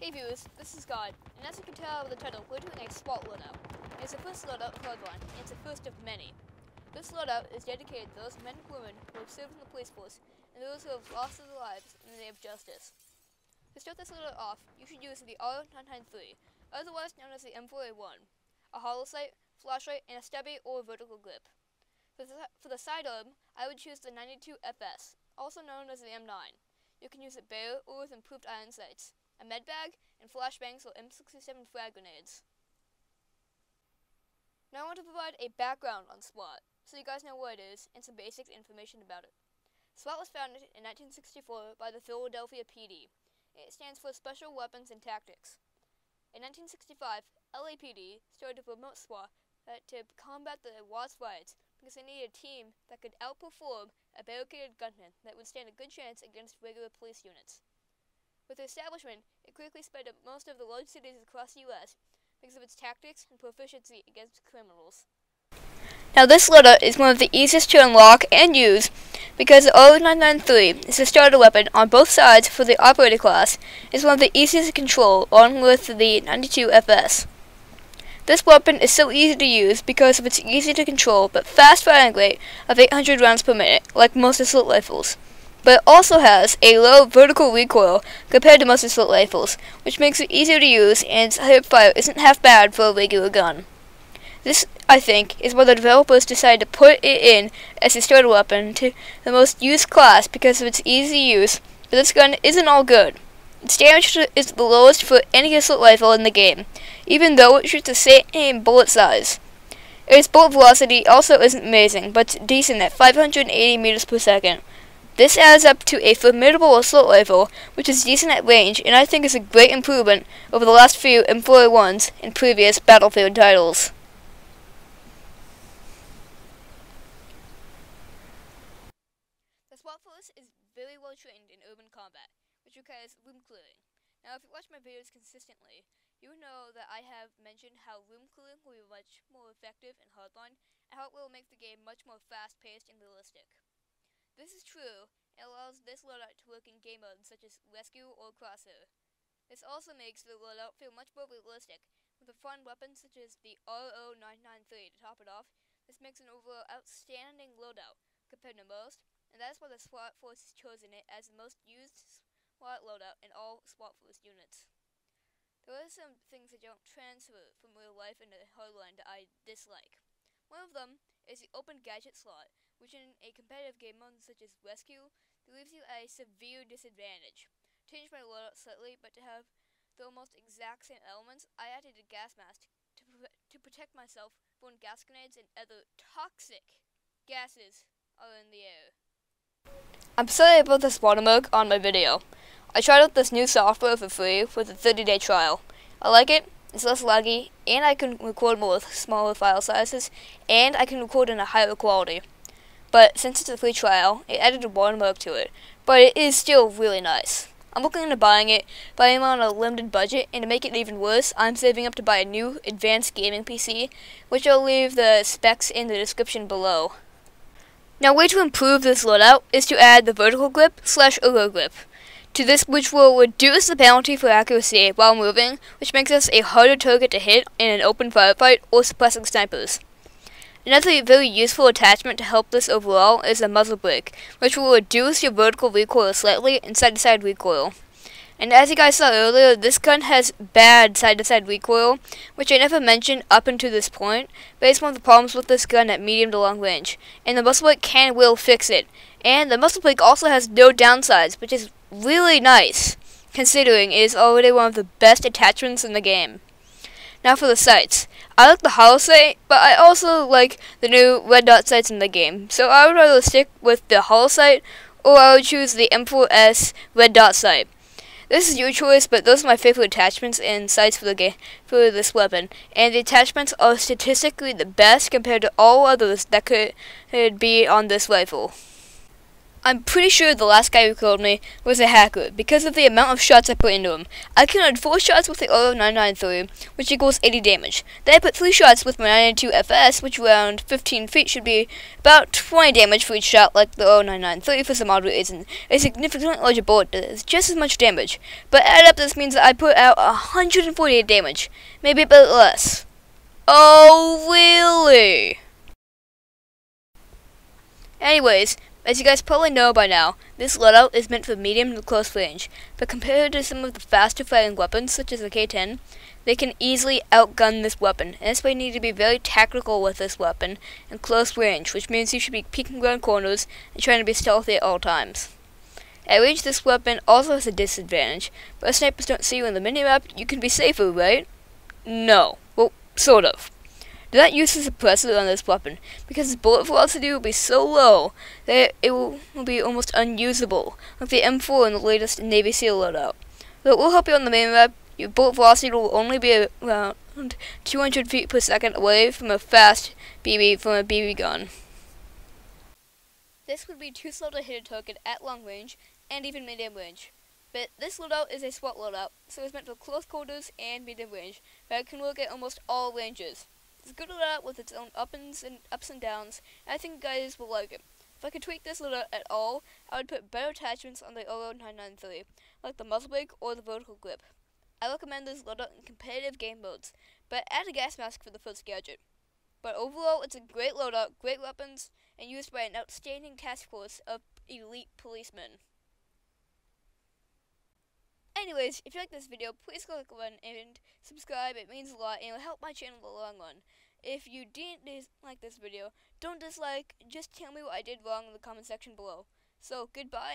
Hey viewers, this is God, and as you can tell by the title, we're doing a SWAT loadout. It's the first loadout for Hardline, and it's the first of many. This loadout is dedicated to those men and women who have served in the police force, and those who have lost their lives in the name of justice. To start this loadout off, you should use the R993, otherwise known as the M4A1, a hollow sight, flashlight, and a stubby or vertical grip. For the sidearm, I would choose the 92FS, also known as the M9. You can use it bare or with improved iron sights, a med bag, and flashbangs or M67 frag grenades. Now I want to provide a background on SWAT, so you guys know what it is, and some basic information about it. SWAT was founded in 1964 by the Philadelphia PD. It stands for Special Weapons and Tactics. In 1965, LAPD started to promote SWAT to combat the Watts riots because they needed a team that could outperform a barricaded gunman that would stand a good chance against regular police units. With the establishment, it quickly spread to most of the large cities across the U.S. because of its tactics and proficiency against criminals. Now this loadout is one of the easiest to unlock and use because the R993 is a starter weapon on both sides for the operator class. It's one of the easiest to control along with the 92FS. This weapon is so easy to use because of its easy to control but fast firing rate of 800 rounds per minute, like most assault rifles. But it also has a low vertical recoil compared to most assault rifles, which makes it easier to use and its hip fire isn't half bad for a regular gun. This, I think, is why the developers decided to put it in as a starter weapon to the most used class because of its easy use, but this gun isn't all good. Its damage is the lowest for any assault rifle in the game, even though it shoots the same bullet size. Its bullet velocity also isn't amazing, but it's decent at 580 meters per second. This adds up to a formidable assault rifle, which is decent at range, and I think is a great improvement over the last few M4A1s in previous Battlefield titles. The SWAT force is very well trained in urban combat, which requires room clearing. Now, if you watch my videos consistently, you know that I have mentioned how room clearing will be much more effective in Hardline, and how it will make the game much more fast-paced and realistic. This is true, and allows this loadout to work in game modes such as Rescue or Crosshair. This also makes the loadout feel much more realistic, with a fun weapon such as the RO993 to top it off. This makes an overall outstanding loadout compared to most, and that is why the SWAT force has chosen it as the most used SWAT loadout in all SWAT force units. There are some things that don't transfer from real life into Hardline that I dislike. One of them is the open gadget slot, which in a competitive game mode such as Rescue, leaves you at a severe disadvantage. To change my loadout slightly, but to have the almost exact same elements, I added a gas mask to protect myself when gas grenades and other toxic gases are in the air. I'm sorry about this watermark on my video. I tried out this new software for free with a 30-day trial. I like it. It's less laggy, and I can record more with smaller file sizes, and I can record in a higher quality. But since it's a free trial, it added a watermark to it, but it is still really nice. I'm looking into buying it, but I'm on a limited budget, and to make it even worse, I'm saving up to buy a new advanced gaming PC, which I'll leave the specs in the description below. Now, a way to improve this loadout is to add the vertical grip/over grip to this, which will reduce the penalty for accuracy while moving, which makes us a harder target to hit in an open firefight or suppressing snipers. Another very useful attachment to help this overall is a muzzle brake, which will reduce your vertical recoil slightly and side-to-side recoil. And as you guys saw earlier, this gun has bad side-to-side recoil, which I never mentioned up until this point, but it's one of the problems with this gun at medium to long range, and the muzzle brake can and will fix it. And the muzzle brake also has no downsides, which is really nice, considering it is already one of the best attachments in the game. Now for the sights. I like the hollow sight, but I also like the new red dot sights in the game, so I would rather stick with the hollow sight, or I would choose the M4S red dot sight. This is your choice, but those are my favorite attachments and sights for the game for this weapon, and the attachments are statistically the best compared to all others that could be on this rifle. I'm pretty sure the last guy who killed me was a hacker because of the amount of shots I put into him. I counted 4 shots with the Oro 993, which equals 80 damage. Then I put 3 shots with my 992 FS, which around 15 feet should be about 20 damage for each shot, like the Oro 993 for some odd reason. A significantly larger bullet does just as much damage, but add up this means that I put out 148 damage, maybe a bit less. Oh, really? Anyways, as you guys probably know by now, this loadout is meant for medium to close range, but compared to some of the faster fighting weapons such as the K10, they can easily outgun this weapon, and that's why you need to be very tactical with this weapon in close range, which means you should be peeking around corners and trying to be stealthy at all times. At range, this weapon also has a disadvantage, but if snipers don't see you in the minimap, you can be safer, right? No. Well, sort of. Do not use the suppressor on this weapon, because its bullet velocity will be so low that it will be almost unusable, like the M4 in the latest Navy SEAL loadout. Though it will help you on the main map, your bullet velocity will only be around 200 feet per second away from a fast BB from a BB gun. This would be too slow to hit a target at long range, and even medium range. But this loadout is a SWAT loadout, so it's meant for close quarters and medium range, but it can work at almost all ranges. It's a good loadout with its own ups and downs, and I think guys will like it. If I could tweak this loadout at all, I would put better attachments on the Oro 993, like the muzzle brake or the vertical grip. I recommend this loadout in competitive game modes, but add a gas mask for the first gadget. But overall, it's a great loadout, great weapons, and used by an outstanding task force of elite policemen. Anyways, if you like this video, please click one and subscribe. It means a lot and it will help my channel in the long run. If you didn't like this video, don't dislike, just tell me what I did wrong in the comment section below. So, goodbye.